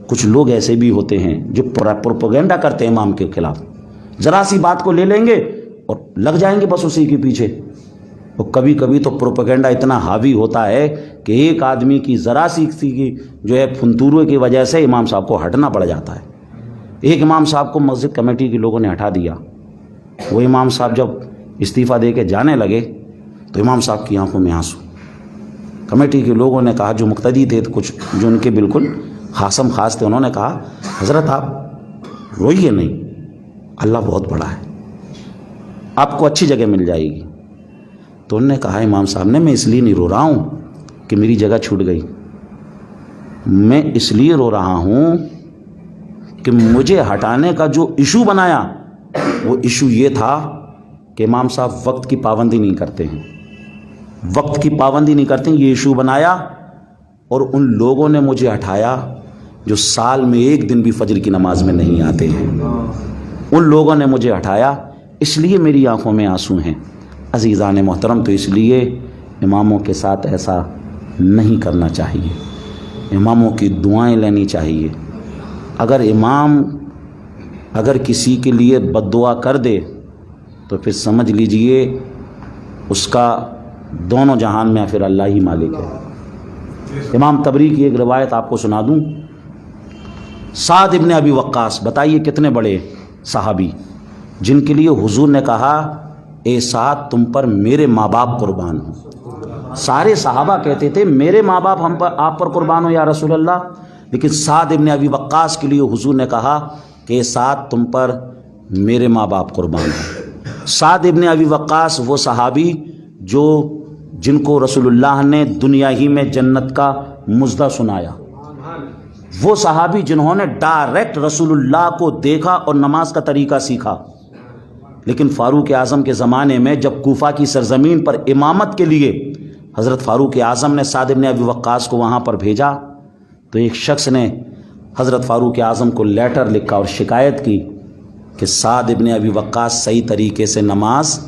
کچھ لوگ ایسے بھی ہوتے ہیں جو پروپیگنڈا کرتے ہیں امام کے خلاف، ذرا سی بات کو لے لیں گے اور لگ جائیں گے بس اسی کے پیچھے۔ اور کبھی کبھی تو پروپیگنڈا اتنا حاوی ہوتا ہے کہ ایک آدمی کی ذرا سی کی جو ہے فنتورے کی وجہ سے امام صاحب کو ہٹنا پڑ جاتا ہے۔ ایک امام صاحب کو مسجد کمیٹی کے لوگوں نے ہٹا دیا۔ وہ امام صاحب جب استعفیٰ دے کے جانے لگے تو امام صاحب کی آنکھوں میں آنسو۔ کمیٹی کے لوگوں نے کہا، جو مقتدی تھے کچھ جو ان کے بالکل خاصم خاص تھے، انہوں نے کہا حضرت آپ روئیے نہیں، اللہ بہت بڑا ہے، آپ کو اچھی جگہ مل جائے گی۔ تو انہوں نے کہا امام صاحب نے، میں اس لیے نہیں رو رہا ہوں کہ میری جگہ چھوٹ گئی، میں اس لیے رو رہا ہوں کہ مجھے ہٹانے کا جو ایشو بنایا وہ ایشو یہ تھا کہ امام صاحب وقت کی پابندی نہیں کرتے ہیں، وقت کی پابندی نہیں کرتے ہیں، یہ ایشو بنایا۔ اور ان لوگوں نے مجھے ہٹایا جو سال میں ایک دن بھی فجر کی نماز میں نہیں آتے ہیں، ان لوگوں نے مجھے ہٹایا، اس لیے میری آنکھوں میں آنسو ہیں۔ عزیزان محترم، تو اس لیے اماموں کے ساتھ ایسا نہیں کرنا چاہیے، اماموں کی دعائیں لینی چاہیے۔ اگر امام اگر کسی کے لیے بد دعا کر دے تو پھر سمجھ لیجئے اس کا دونوں جہان میں پھر اللہ ہی مالک ہے۔ امام طبری کی ایک روایت آپ کو سنا دوں۔ سعد ابن ابی وقاص، بتائیے کتنے بڑے صحابی، جن کے لیے حضور نے کہا اے سعد تم پر میرے ماں باپ قربان ہوں۔ سارے صحابہ کہتے تھے میرے ماں باپ ہم پر آپ پر قربان ہو یا رسول اللہ، لیکن سعد ابن ابی وقاص کے لیے حضور نے کہا کہ اے سعد تم پر میرے ماں باپ قربان ہوں۔ سعد ابن ابی وقاص وہ صحابی جن کو رسول اللہ نے دنیا ہی میں جنت کا مژدہ سنایا، وہ صحابی جنہوں نے ڈائریکٹ رسول اللہ کو دیکھا اور نماز کا طریقہ سیکھا۔ لیکن فاروق اعظم کے زمانے میں جب کوفہ کی سرزمین پر امامت کے لیے حضرت فاروق اعظم نے سعد ابن ابی وقاص کو وہاں پر بھیجا تو ایک شخص نے حضرت فاروق اعظم کو لیٹر لکھا اور شکایت کی کہ سعد ابن ابی وقاص صحیح طریقے سے نماز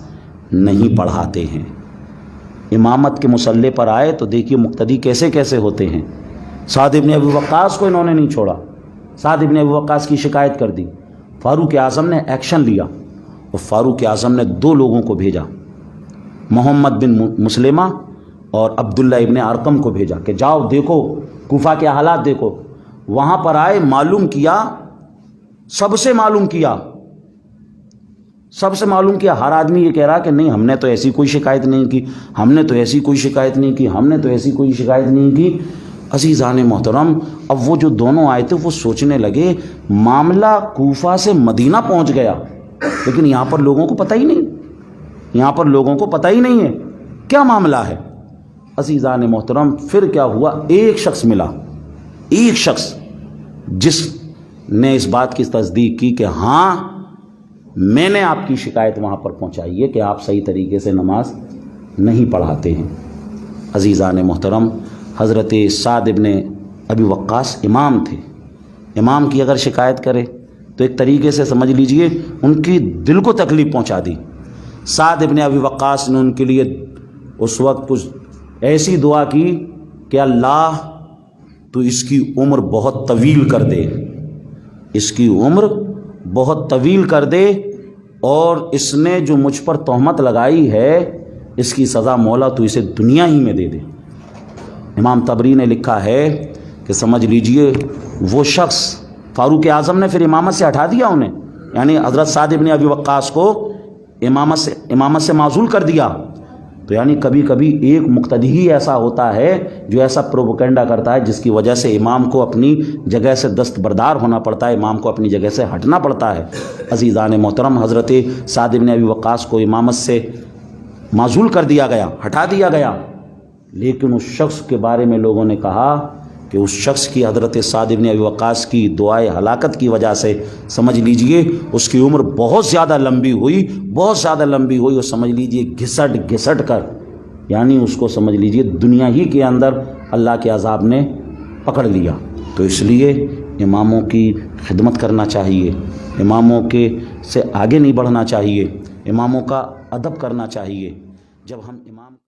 نہیں پڑھاتے ہیں۔ امامت کے مسلح پر آئے تو دیکھیے مقتدی کیسے کیسے ہوتے ہیں۔ سعد ابن ابی وقاص کو انہوں نے نہیں چھوڑا، سعد ابن ابی وقاص کی شکایت کر دی۔ فاروق اعظم نے ایکشن لیا اور فاروق اعظم نے 2 لوگوں کو بھیجا، محمد بن مسلمہ اور عبداللہ ابن ارقم کو بھیجا کہ جاؤ دیکھو کوفہ کے حالات دیکھو۔ وہاں پر آئے، معلوم کیا، سب سے معلوم کیا، ہر آدمی یہ کہہ رہا کہ نہیں ہم نے تو ایسی کوئی شکایت نہیں کی، ہم نے تو ایسی کوئی شکایت نہیں کی، ہم نے تو ایسی کوئی شکایت نہیں کی۔ عزیزان محترم، اب وہ جو دونوں آئے تھے وہ سوچنے لگے معاملہ کوفہ سے مدینہ پہنچ گیا، لیکن یہاں پر لوگوں کو پتہ ہی نہیں ہے کیا معاملہ ہے۔ عزیزان محترم، پھر کیا ہوا، ایک شخص ملا، ایک شخص جس نے اس بات کی تصدیق کی کہ ہاں میں نے آپ کی شکایت وہاں پر پہنچائی ہے کہ آپ صحیح طریقے سے نماز نہیں پڑھاتے ہیں۔ عزیزان محترم، حضرت سعد ابن ابی وقاص امام تھے، امام کی اگر شکایت کرے تو ایک طریقے سے سمجھ لیجئے ان کی دل کو تکلیف پہنچا دی۔ سعد ابن ابی وقاص نے ان کے لیے اس وقت کچھ ایسی دعا کی کہ اللہ تو اس کی عمر بہت طویل کر دے، اس کی عمر بہت طویل کر دے، اور اس نے جو مجھ پر تہمت لگائی ہے اس کی سزا مولا تو اسے دنیا ہی میں دے دے۔ امام طبری نے لکھا ہے کہ سمجھ لیجئے وہ شخص، فاروق اعظم نے پھر امامت سے ہٹا دیا انہیں، یعنی حضرت سعد ابن ابی وقاص کو امامت سے معزول کر دیا۔ تو یعنی کبھی کبھی ایک مقتدی ہی ایسا ہوتا ہے جو ایسا پروپیگنڈا کرتا ہے جس کی وجہ سے امام کو اپنی جگہ سے دستبردار ہونا پڑتا ہے، امام کو اپنی جگہ سے ہٹنا پڑتا ہے۔ عزیزان محترم، حضرت سعد ابن ابی وقاص کو امامت سے معزول کر دیا گیا، ہٹا دیا گیا، لیکن اس شخص کے بارے میں لوگوں نے کہا کہ اس شخص کی، حضرت سعد ابن ابی وقاص کی دعائے ہلاکت کی وجہ سے سمجھ لیجئے اس کی عمر بہت زیادہ لمبی ہوئی اور سمجھ لیجئے گھسٹ کر، یعنی اس کو سمجھ لیجئے دنیا ہی کے اندر اللہ کے عذاب نے پکڑ لیا۔ تو اس لیے اماموں کی خدمت کرنا چاہیے، اماموں کے سے آگے نہیں بڑھنا چاہیے، اماموں کا ادب کرنا چاہیے۔ جب ہم امام